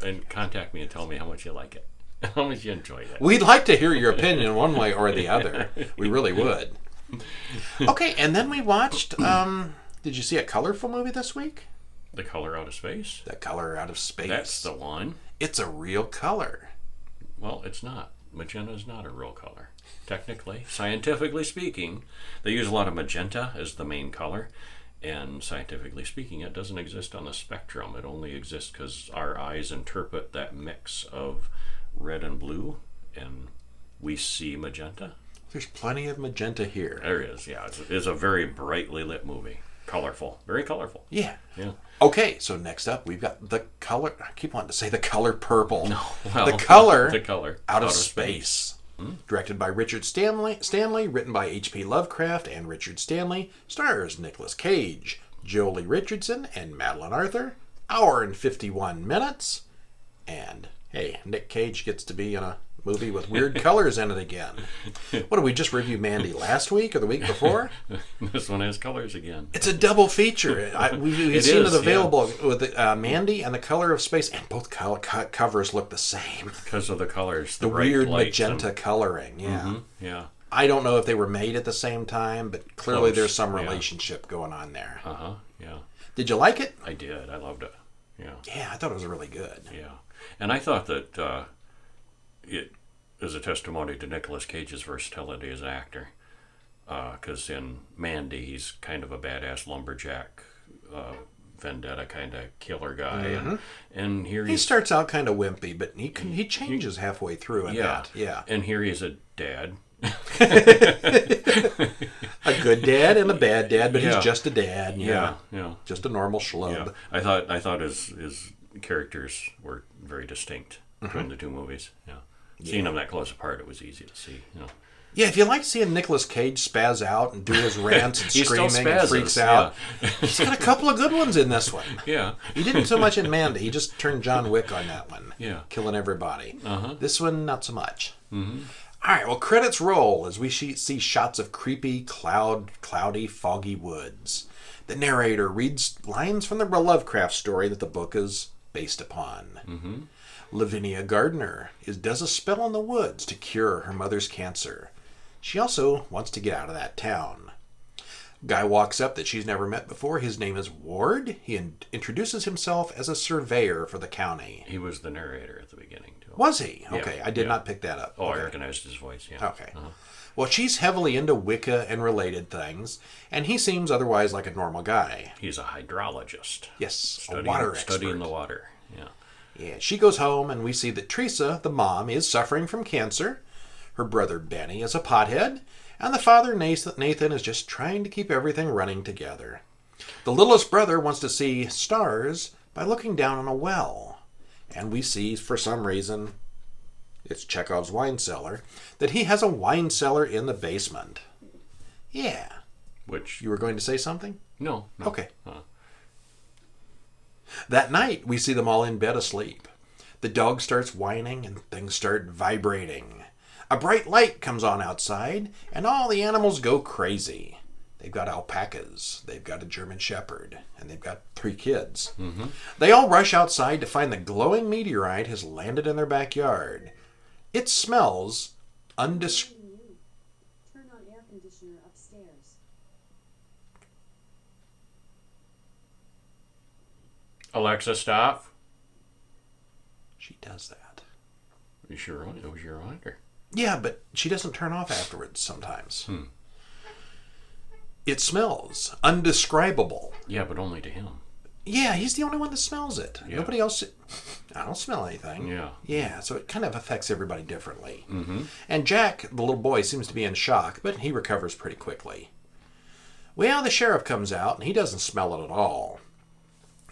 And contact me and tell me how much you like it. How much you enjoyed it. we'd like to hear your opinion one way or the other. We really would. Okay, and then we watched, did you see a colorful movie this week? The Color Out of Space? The Color Out of Space. That's the one. It's a real color. Well, it's not. Magenta is not a real color. Technically, scientifically speaking, they use a lot of magenta as the main color. And scientifically speaking, it doesn't exist on the spectrum. It only exists because our eyes interpret that mix of red and blue, and we see magenta. There's plenty of magenta here. There is, yeah. It's a very brightly lit movie. Colorful. Very colorful. Yeah. Yeah. Okay, so next up we've got the color. I keep wanting to say the color purple. No, well, the color out of space. Directed by Richard Stanley, written by H.P. Lovecraft and Richard Stanley, stars Nicolas Cage, Jolie Richardson, and Madeline Arthur. Hour and 51 minutes. And, hey, Nick Cage gets to be in a movie with weird colors in it again. What did we just review Mandy last week or the week before? This one has colors again. It's a double feature. We've seen it available with Mandy and The Color of Space, and both covers look the same. Because of the colors. The weird magenta coloring, yeah. Mm-hmm, yeah. I don't know if they were made at the same time, but clearly there's some relationship going on there. Uh-huh, yeah. Did you like it? I did. I loved it. Yeah. Yeah, I thought it was really good. Yeah. And I thought that it is a testimony to Nicolas Cage's versatility as an actor. Because in Mandy, he's kind of a badass lumberjack, vendetta kind of killer guy. Mm-hmm. And here he starts out kind of wimpy, but he changes halfway through in that. Yeah. And here he's a dad. A good dad and a bad dad, but he's just a dad. Yeah. Just a normal schlub. Yeah. I thought his characters were very distinct between the two movies. Yeah. Seeing them that close apart, it was easy to see. Yeah, if you like seeing Nicolas Cage spaz out and do his rants and screaming and freaks out, he's got a couple of good ones in this one. Yeah. He didn't so much in Mandy. He just turned John Wick on that one. Yeah. Killing everybody. Uh-huh. This one, not so much. Mm-hmm. All right, well, credits roll as we see shots of creepy, cloudy, foggy woods. The narrator reads lines from the Lovecraft story that the book is based upon. Mm-hmm. Lavinia Gardner does a spell in the woods to cure her mother's cancer. She also wants to get out of that town. Guy walks up that she's never met before. His name is Ward. He introduces himself as a surveyor for the county. He was the narrator at the beginning, too. Was he? Okay, Yeah, I did not pick that up. Oh, okay. I recognized his voice, yeah. Okay. Well, she's heavily into Wicca and related things, and he seems otherwise like a normal guy. He's a hydrologist. Yes, a water expert. Studying the water, yeah. Yeah, she goes home, and we see that Teresa, the mom, is suffering from cancer. Her brother Benny is a pothead, and the father Nathan is just trying to keep everything running together. The littlest brother wants to see stars by looking down on a well, and we see, for some reason, it's Chekhov's wine cellar, that he has a wine cellar in the basement. Yeah. Which... You were going to say something? No. Okay. That night, we see them all in bed asleep. The dog starts whining and things start vibrating. A bright light comes on outside, and all the animals go crazy. They've got alpacas, they've got a German shepherd, and they've got 3 kids. Mm-hmm. They all rush outside to find the glowing meteorite has landed in their backyard. It smells undescribable. Turn on air conditioner upstairs. Alexa, stop. She does that. You sure it was your reminder? Yeah, but she doesn't turn off afterwards sometimes. It smells undescribable. Yeah, but only to him. Yeah, he's the only one that smells it. Yeah. Nobody else. I don't smell anything. Yeah. Yeah, so it kind of affects everybody differently. Mm-hmm. And Jack, the little boy, seems to be in shock, but he recovers pretty quickly. Well, the sheriff comes out, and he doesn't smell it at all.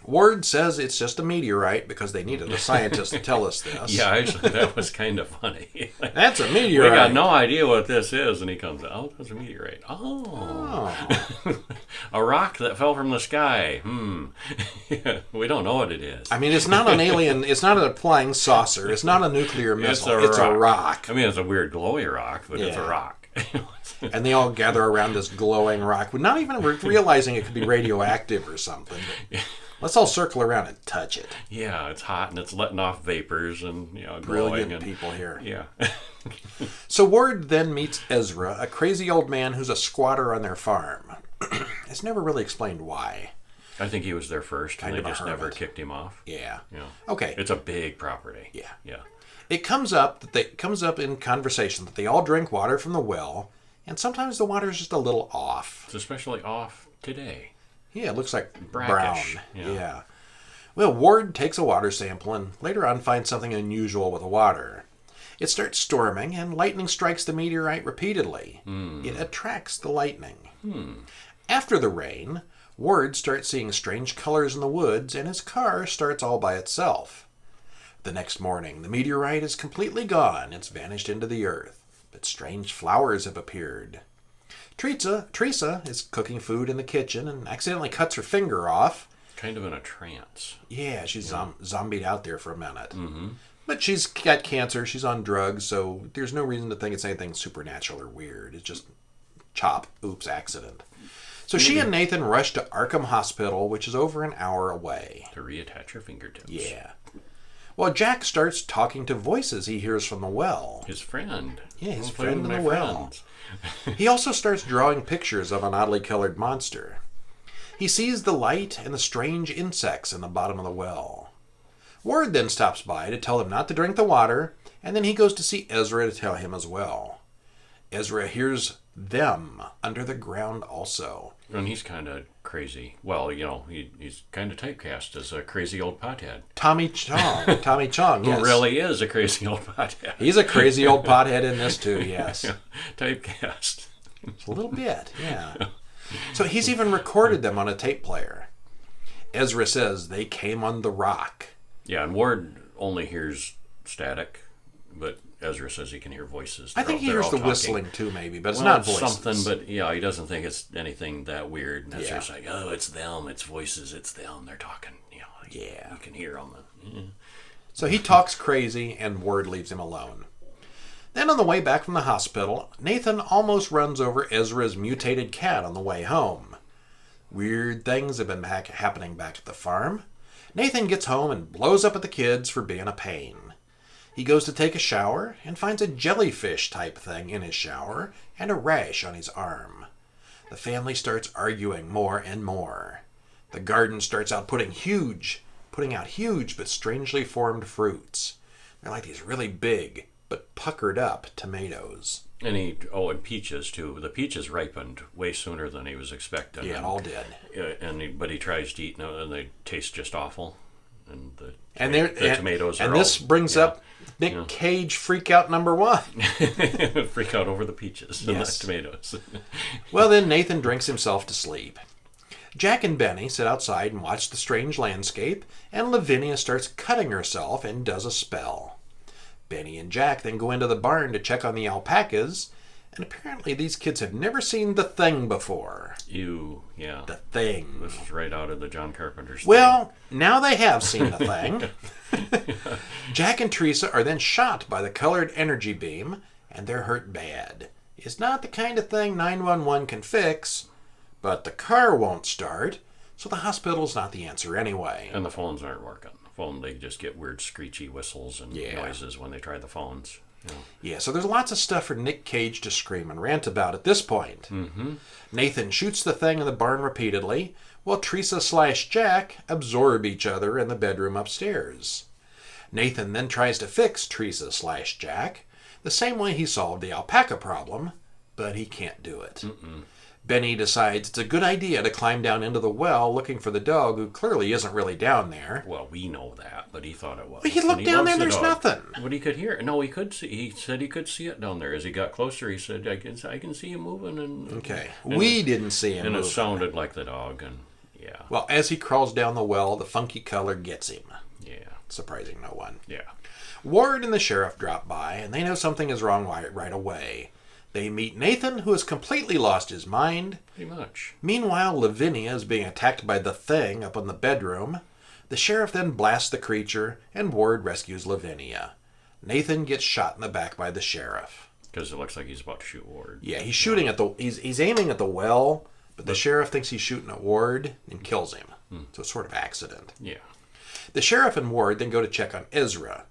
Ward says it's just a meteorite because they needed a scientist to tell us this. Yeah, actually, that was kind of funny. That's a meteorite. We got no idea what this is, and he comes out. Oh, that's a meteorite. Oh. A rock that fell from the sky. We don't know what it is. I mean, it's not an alien. It's not a flying saucer. It's not a nuclear missile. It's a rock. I mean, it's a weird glowy rock, but it's a rock. And they all gather around this glowing rock, not even realizing it could be radioactive or something. But let's all circle around and touch it. Yeah, it's hot and it's letting off vapors and glowing. Brilliant people here. Yeah. So Ward then meets Ezra, a crazy old man who's a squatter on their farm. It's never really explained why. I think he was there first, and they just never hermit. kicked him off. Yeah. Yeah. Okay. It's a big property. Yeah. Yeah. It comes up in conversation that they all drink water from the well, and sometimes the water is just a little off. It's especially off today. Yeah, it looks like Brackish. brown. Yeah. Yeah. Well, Ward takes a water sample and later on finds something unusual with the water. It starts storming and lightning strikes the meteorite repeatedly. It attracts the lightning. After the rain, Ward starts seeing strange colors in the woods and his car starts all by itself. The next morning, the meteorite is completely gone. It's vanished into the earth, but strange flowers have appeared. Teresa is cooking food in the kitchen and accidentally cuts her finger off. Kind of in a trance. Yeah, she's zombied out there for a minute. But she's got cancer, she's on drugs, so there's no reason to think it's anything supernatural or weird. It's just accident. So she and Nathan rush to Arkham Hospital, which is over an hour away. To reattach her fingertips. Yeah. Well, Jack starts talking to voices he hears from the well. His friend. Yeah, his I'll play friend with in the my well. friends. He also starts drawing pictures of an oddly colored monster. He sees the light and the strange insects in the bottom of the well. Ward then stops by to tell him not to drink the water, and then he goes to see Ezra to tell him as well. Ezra hears them under the ground also. And he's kind of crazy. Well, he's kind of typecast as a crazy old pothead. Tommy Chong, yes. Who really is a crazy old pothead. He's a crazy old pothead in this too, yes. Typecast. A little bit, yeah. So he's even recorded them on a tape player. Ezra says they came on the rock. Yeah, and Ward only hears static, but Ezra says he can hear voices. I think he hears the whistling too, maybe, but it's not voices. Something, but he doesn't think it's anything that weird. And Ezra's like, oh, it's them, it's voices, it's them, they're talking. You can hear them. Yeah. So he talks crazy, and Ward leaves him alone. Then on the way back from the hospital, Nathan almost runs over Ezra's mutated cat on the way home. Weird things have been happening back at the farm. Nathan gets home and blows up at the kids for being a pain. He goes to take a shower and finds a jellyfish-type thing in his shower and a rash on his arm. The family starts arguing more and more. The garden starts out putting out huge but strangely formed fruits. They're like these really big but puckered up tomatoes. And peaches too. The peaches ripened way sooner than he was expecting. Yeah, it all did. But he tries to eat them, and they taste just awful. And the tomatoes are. And this brings up Nick Cage freak out number 1. Freak out over the peaches and the tomatoes. Well, then Nathan drinks himself to sleep. Jack and Benny sit outside and watch the strange landscape, and Lavinia starts cutting herself and does a spell. Benny and Jack then go into the barn to check on the alpacas, and apparently these kids have never seen the Thing before. Ew, yeah. The Thing. This is right out of the John Carpenter's Well, now they have seen the Thing. Jack and Teresa are then shot by the colored energy beam, and they're hurt bad. It's not the kind of thing 911 can fix, but the car won't start, so the hospital's not the answer anyway. And the phones aren't working. They just get weird screechy whistles and noises when they try the phones. Yeah, so there's lots of stuff for Nick Cage to scream and rant about at this point. Mm-hmm. Nathan shoots the Thing in the barn repeatedly, while Teresa/Jack absorb each other in the bedroom upstairs. Nathan then tries to fix Teresa/Jack the same way he solved the alpaca problem, but he can't do it. Benny decides it's a good idea to climb down into the well looking for the dog, who clearly isn't really down there. Well, we know that, but he thought it was. But he looked down there and there's dog. nothing. But he could hear it. No, he could see. He said he could see it down there. As he got closer, he said, I can see him moving. Okay. And We didn't see him And moving. it sounded like the dog, and yeah. Well, as he crawls down the well, the funky color gets him, Yeah. surprising no one. Yeah. Ward and the sheriff drop by, and they know something is wrong right away. They meet Nathan, who has completely lost his mind. Pretty much. Meanwhile, Lavinia is being attacked by the Thing up in the bedroom. The sheriff then blasts the creature, and Ward rescues Lavinia. Nathan gets shot in the back by the sheriff. Because it looks like he's about to shoot Ward. Yeah, he's shooting at the... He's aiming at the well, but the sheriff thinks he's shooting at Ward and kills him. So it's sort of accident. Yeah. The sheriff and Ward then go to check on Ezra.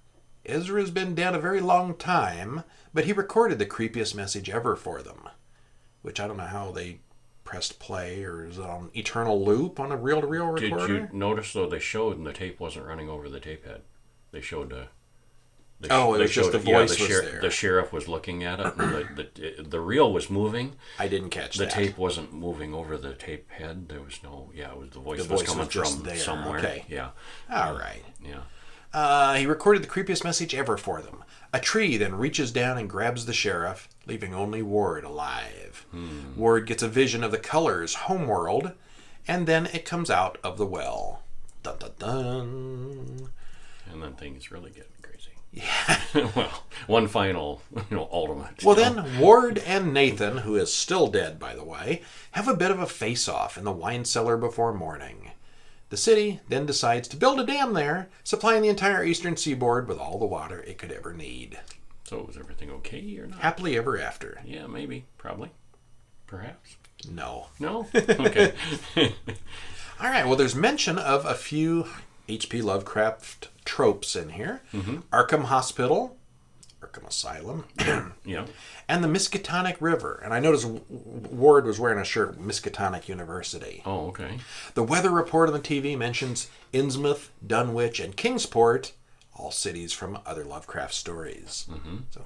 Ezra's been dead a very long time, but he recorded the creepiest message ever for them. Which I don't know how they pressed play, or is it on eternal loop on a reel-to-reel recorder? Did you notice, though, they showed, and the tape wasn't running over the tape head. They showed it was just the voice was there. The sheriff was looking at it, and the reel was moving. I didn't catch the that. tape wasn't moving over the tape head. There was no, it was the voice The was voice coming was just from there. somewhere. Okay. Yeah. All right. Yeah. He recorded the creepiest message ever for them. A tree then reaches down and grabs the sheriff, leaving only Ward alive. Ward gets a vision of the colors homeworld, and then it comes out of the well. Dun dun dun. And then things really get crazy. Yeah. Well, one final, ultimate. Well, then Ward and Nathan, who is still dead, by the way, have a bit of a face-off in the wine cellar before morning. The city then decides to build a dam there, supplying the entire eastern seaboard with all the water it could ever need. So was everything okay or not? Happily ever after. Yeah, maybe, probably, perhaps. No. No? Okay. All right, well, there's mention of a few H.P. Lovecraft tropes in here. Arkham Hospital, Arkham Asylum, Yeah. and the Miskatonic River. And I noticed Ward was wearing a shirt, Miskatonic University. Oh, okay. The weather report on the TV mentions Innsmouth, Dunwich, and Kingsport, all cities from other Lovecraft stories. So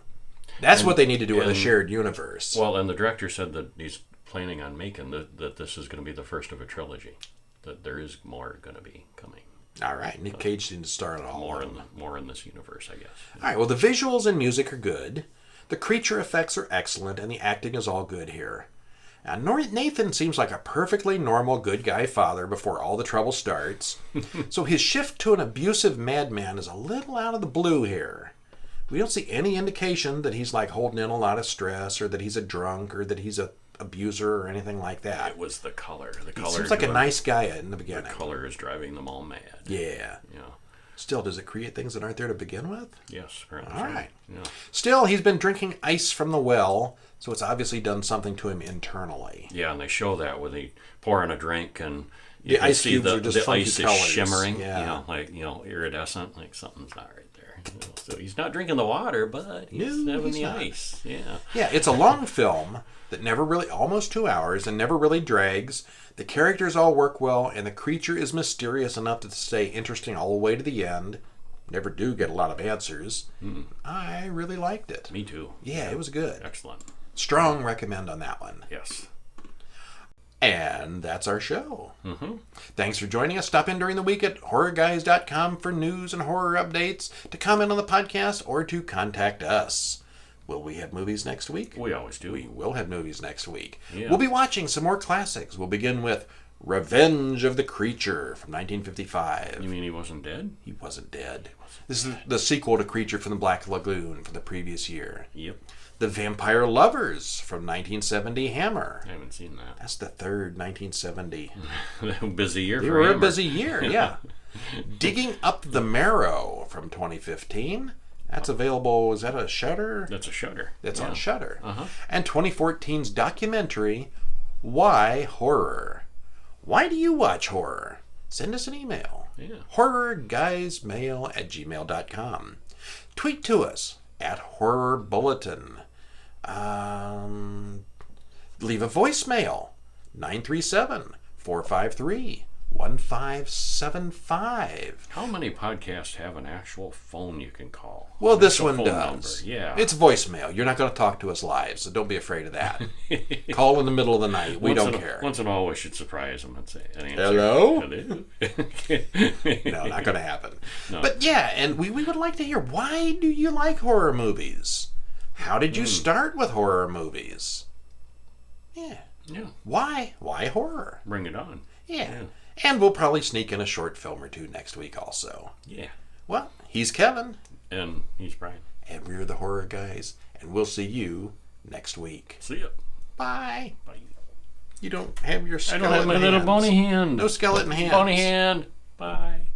that's what they need to do with a shared universe. Well, and the director said that he's planning on making that this is going to be the first of a trilogy. That there is more going to be coming. All right, Nick Cage didn't start it all. More in this universe, I guess. All right, well, the visuals and music are good. The creature effects are excellent, and the acting is all good here. Now, Nathan seems like a perfectly normal good guy father before all the trouble starts. So his shift to an abusive madman is a little out of the blue here. We don't see any indication that he's like holding in a lot of stress, or that he's a drunk, or that he's a abuser, or anything like that. It was the color. He seems like a nice guy in the beginning. The color is driving them all mad. Yeah. Yeah. Still, does it create things that aren't there to begin with? Yes, apparently. All right. Yeah. Still, he's been drinking ice from the well, so it's obviously done something to him internally. Yeah, and they show that with he pouring a drink and The you can ice see cubes the, are just the funky ice colors. is shimmering, Yeah. iridescent, like something's not right there. So he's not drinking the water, but he's having the not. ice. Yeah. Yeah, it's a long film that never really, almost 2 hours, and never really drags. The characters all work well, and the creature is mysterious enough to stay interesting all the way to the end. Never do get a lot of answers. I really liked it. Me too. Yeah, it was good. Excellent. Strong recommend on that one. Yes. And that's our show. Thanks for joining us. Stop in during the week at horrorguys.com for news and horror updates, to comment on the podcast, or to contact us. Will we have movies next week? We always do. We will have movies next week. Yeah. We'll be watching some more classics. We'll begin with Revenge of the Creature from 1955. You mean he wasn't dead? He wasn't dead. This is the sequel to Creature from the Black Lagoon from the previous year. Yep. The Vampire Lovers from 1970 Hammer. I haven't seen that. That's the third 1970. Busy year They for were a Hammer. busy year, yeah. Digging Up The Marrow from 2015. That's available, is that a Shudder? That's a Shudder. That's Yeah. on Shudder. Uh-huh. And 2014's documentary, Why Horror? Why do you watch horror? Send us an email. Yeah. horrorguysmail@gmail.com. Tweet to us at Horror Bulletin. Leave a voicemail, 937-453-1333. 1575. How many podcasts have an actual phone you can call? Well, this Actual one phone does. number, yeah. It's voicemail. You're not going to talk to us live, so don't be afraid of that. Call in the middle of the night. We don't care. Once in a while, we should surprise them and say, an answer. Hello? Hello? No, not going to happen. No. But yeah, and we would like to hear, why do you like horror movies? How did you start with horror movies? Yeah. Yeah. Why? Why horror? Bring it on. Yeah. And we'll probably sneak in a short film or two next week also. Yeah. Well, he's Kevin. And he's Brian. And we're the Horror Guys. And we'll see you next week. See ya. Bye. Bye. You don't have your I skeleton don't have my little hands. bony hand. No skeleton hands. Bony hand. Bye.